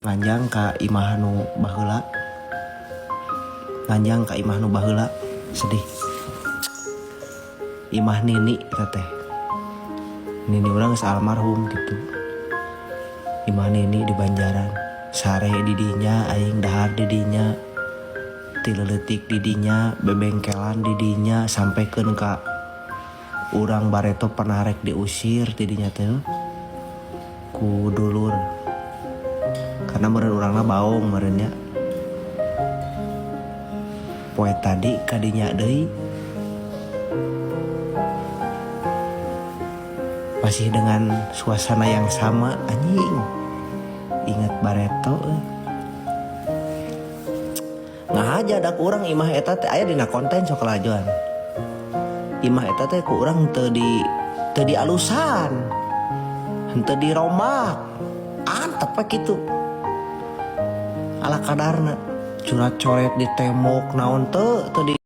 nganjang ka imah nu baheula, nganjang ka imah nu baheula sedih. Imah Nini teh, Nini urang geus almarhum gitu. Imah Nini di Banjaran, sare di dinya, aing dahar di dinya, tileutik di dinya, bebengkelan di dinya, sampekeun ka urang bareto pernah rek diusir di dinya teh ku dulur. Karena meureun urangna baong meureunnya. Poe tadi kadinya deui masih dengan suasana yang sama anjing. Ingat bareto ngahaja dak urang imah eta teh aya dina konten sok lajoan. Imah eta teh ku urang teu di alusan, henteu di romak, antep we kitu. Ala kadarna curat coret di tembok naon teu di